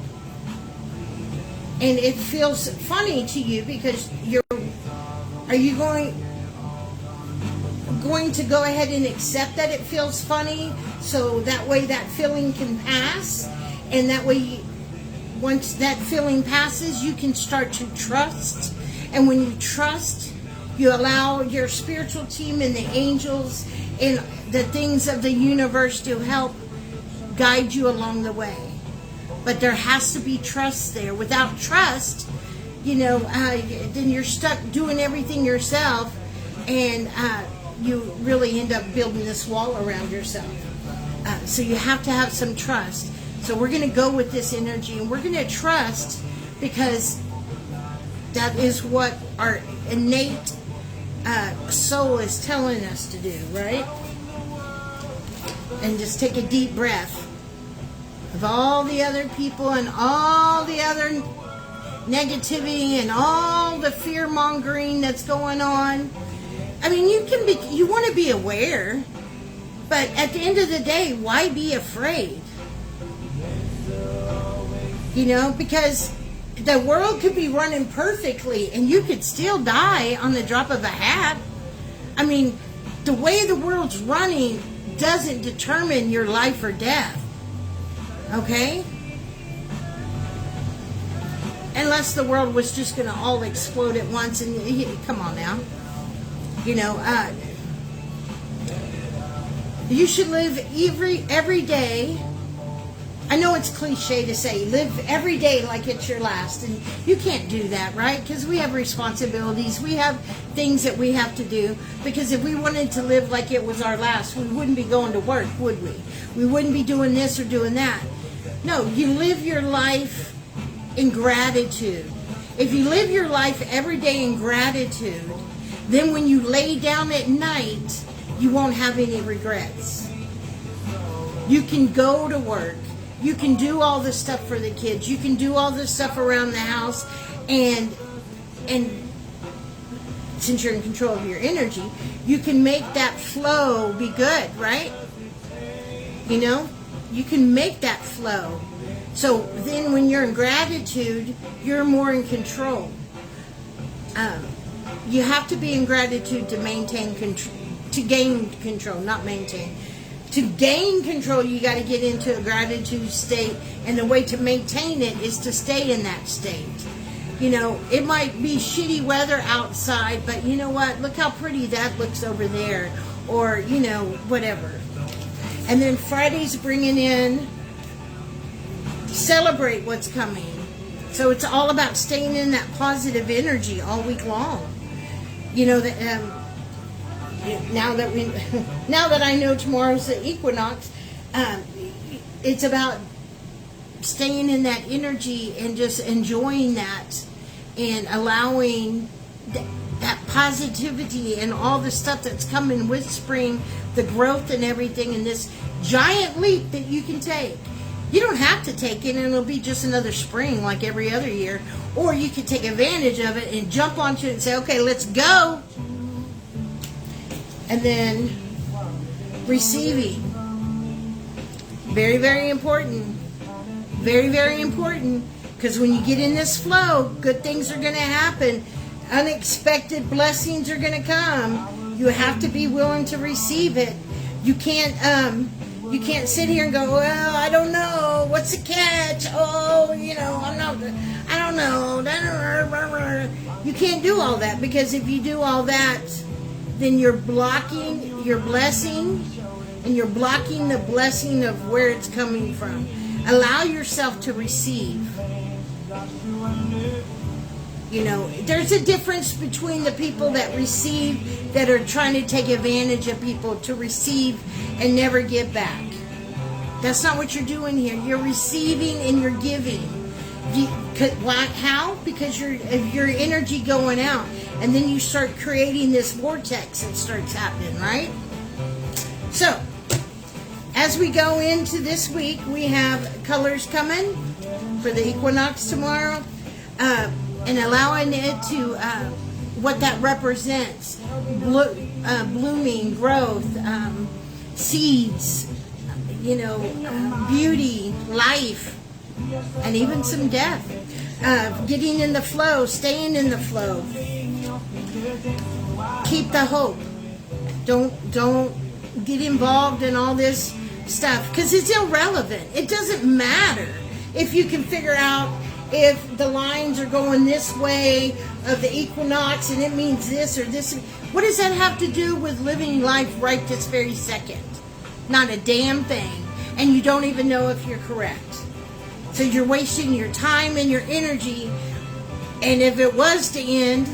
and it feels funny to you because are you going to go ahead and accept that it feels funny, so that way that feeling can pass, and that way once that feeling passes, you can start to trust. And when you trust, you allow your spiritual team and the angels and the things of the universe to help guide you along the way. But there has to be trust there. Without trust, then you're stuck doing everything yourself, and you really end up building this wall around yourself. So you have to have some trust. So we're going to go with this energy, and we're going to trust, because that is what our innate soul is telling us to do, right? And just take a deep breath of all the other people and all the other negativity and all the fear mongering that's going on. I mean, you want to be aware, but at the end of the day, why be afraid? Because the world could be running perfectly and you could still die on the drop of a hat. I mean, the way the world's running doesn't determine your life or death. Okay? Unless the world was just going to all explode at once, and come on now. You should live every day. I know it's cliche to say live every day like it's your last, and you can't do that, right? Because we have responsibilities, we have things that we have to do. Because if we wanted to live like it was our last, we wouldn't be going to work, would we? We wouldn't be doing this or doing that. No, you live your life in gratitude. If you live your life every day in gratitude, then when you lay down at night, you won't have any regrets. You can go to work. You can do all this stuff for the kids. You can do all this stuff around the house, and since you're in control of your energy, you can make that flow be good, right? You can make that flow. So then when you're in gratitude, you're more in control. You have to be in gratitude to maintain control, to gain control, not maintain. To gain control, you got to get into a gratitude state, and the way to maintain it is to stay in that state. It might be shitty weather outside, but you know what? Look how pretty that looks over there, or whatever. And then Friday's bringing in, celebrate what's coming. So it's all about staying in that positive energy all week long. Now that I know tomorrow's the equinox, it's about staying in that energy and just enjoying that, and allowing that positivity and all the stuff that's coming with spring, the growth and everything, and this giant leap that you can take. You don't have to take it and it'll be just another spring like every other year, or you can take advantage of it and jump onto it and say, okay, let's go. And then receiving. Very, very important. Very, very important. Because when you get in this flow, good things are going to happen. Unexpected blessings are going to come. You have to be willing to receive it. You can't sit here and go, well, I don't know. What's the catch? Oh, I don't know. You can't do all that, because if you do all that, then you're blocking your blessing, and you're blocking the blessing of where it's coming from. Allow yourself to receive. You know, there's a difference between the people that receive, that are trying to take advantage of people to receive and never give back. That's not what you're doing here. You're receiving and you're giving. How? Because your energy going out, and then you start creating this vortex that starts happening, right? So, as we go into this week, we have colors coming for the equinox tomorrow, and allowing it to what that represents: blooming, growth, seeds, you know, beauty, life, and even some death. Getting in the flow, staying in the flow. Keep the hope. Don't get involved in all this stuff, because it's irrelevant. It doesn't matter if you can figure out if the lines are going this way of the equinox and it means this or this. What does that have to do with living life right this very second? Not a damn thing. And you don't even know if you're correct. So you're wasting your time and your energy. And if it was to end,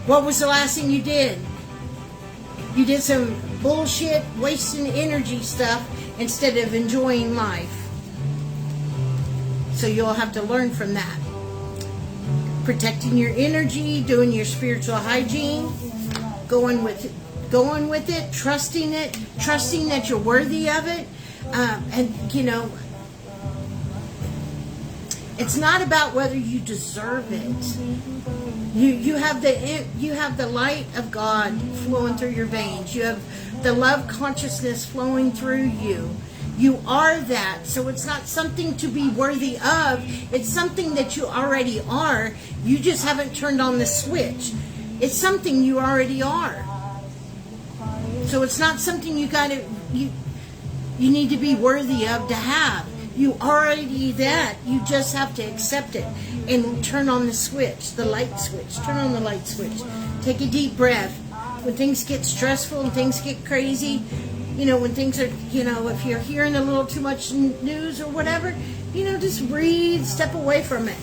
what was the last thing you did? You did some bullshit, wasting energy stuff instead of enjoying life. So you'll have to learn from that. Protecting your energy, doing your spiritual hygiene, going with it, trusting that you're worthy of it. And you know, it's not about whether you deserve it. You have the light of God flowing through your veins. You have the love consciousness flowing through you. You are that. So it's not something to be worthy of. It's something that you already are. You just haven't turned on the switch. It's something you already are. So it's not something you need to be worthy of to have. You already that. You just have to accept it and turn on the switch, the light switch. Turn on the light switch. Take a deep breath. When things get stressful and things get crazy, you know, when things are, you know, if you're hearing a little too much news or whatever, you know, just breathe, step away from it,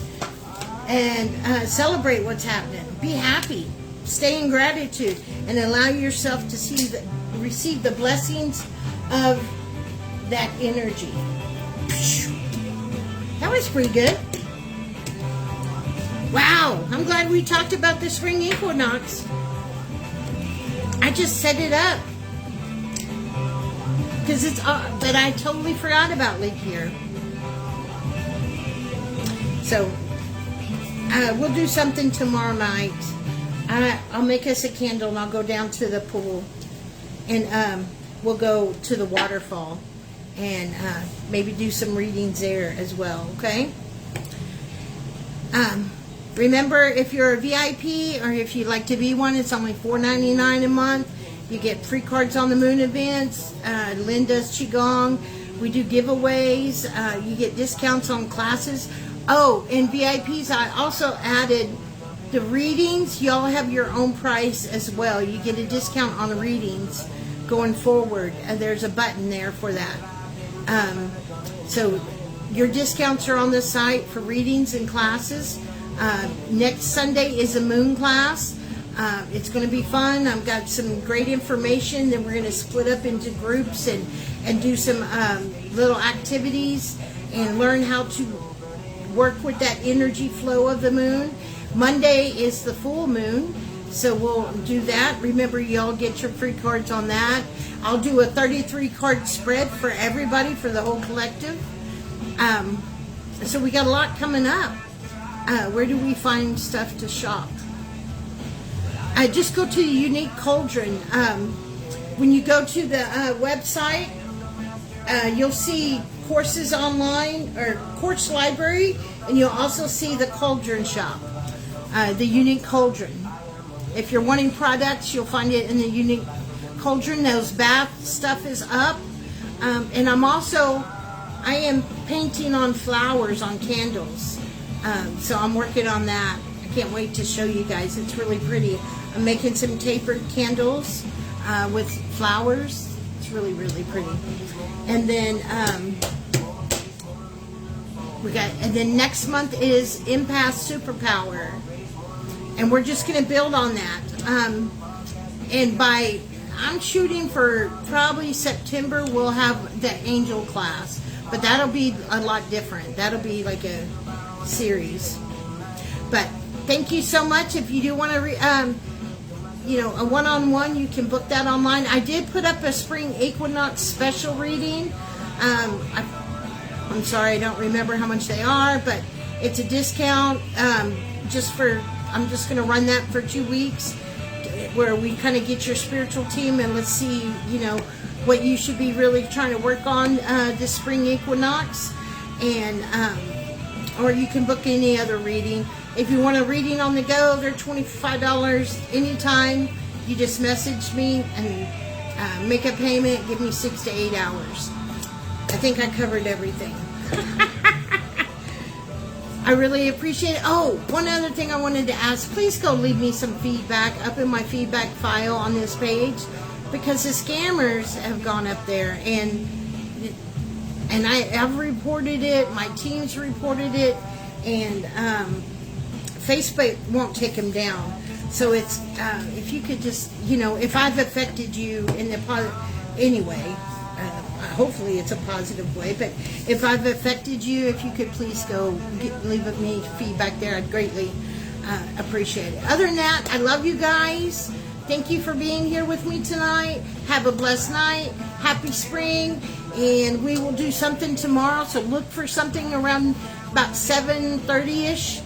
and celebrate what's happening. Be happy. Stay in gratitude and allow yourself to receive the blessings of that energy. That was pretty good. Wow, I'm glad we talked about the spring equinox. I just set it up because but I totally forgot about leap year. So we'll do something tomorrow night. I'll make us a candle and I'll go down to the pool, and we'll go to the waterfall and maybe do some readings there as well, okay? Remember, if you're a VIP or if you'd like to be one, it's only $4.99 a month. You get free cards on the moon events. Lynn does Qigong. We do giveaways. You get discounts on classes. Oh, and VIPs, I also added the readings. Y'all have your own price as well. You get a discount on the readings going forward. There's a button there for that. So your discounts are on the site for readings and classes. Next Sunday is a moon class. It's going to be fun. I've got some great information. Then we're going to split up into groups and do some little activities and learn how to work with that energy flow of the moon. Monday is the full moon, so we'll do that. Remember, y'all get your free cards on that. I'll do a 33 card spread for everybody, for the whole collective. So we got a lot coming up. Where do we find stuff to shop? Just go to the Unique Cauldron. When you go to the website, you'll see courses online, or course library, and you'll also see the Cauldron shop, the Unique Cauldron. If you're wanting products, you'll find it in the Unique Cauldron. Those bath stuff is up. And I am painting on flowers on candles. So I'm working on that. I can't wait to show you guys. It's really pretty. I'm making some tapered candles with flowers. It's really, really pretty. And then and then next month is Empath Superpower. and we're just going to build on that. And I'm shooting for probably September, we'll have the angel class, but that'll be a lot different. That'll be like a series. But thank you so much. If you do want to, a one-on-one, you can book that online. I did put up a spring equinox special reading. I'm sorry, I don't remember how much they are, but it's a discount. I'm just going to run that for 2 weeks, where we kind of get your spiritual team and let's see, what you should be really trying to work on this spring equinox. And or you can book any other reading. If you want a reading on the go, they're $25 anytime. You just message me and make a payment. Give me 6 to 8 hours. I think I covered everything. I really appreciate it. Oh, one other thing I wanted to ask. Please go leave me some feedback up in my feedback file on this page, because the scammers have gone up there, and I've reported it. My team's reported it, and Facebook won't take them down. So it's if you could just, if I've affected you in the anyway. Hopefully it's a positive way, but if I've affected you, if you could please go leave me feedback there, I'd greatly appreciate it. Other than that, I love you guys. Thank you for being here with me tonight. Have a blessed night. Happy spring. And we will do something tomorrow, so look for something around about 7:30ish,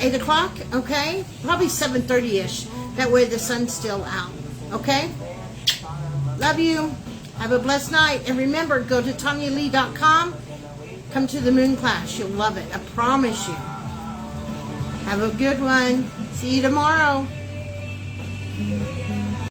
8 o'clock, okay? Probably 7:30ish. That way the sun's still out, okay? Love you. Have a blessed night. And remember, go to TonyaLe.com. Come to the moon class. You'll love it. I promise you. Have a good one. See you tomorrow.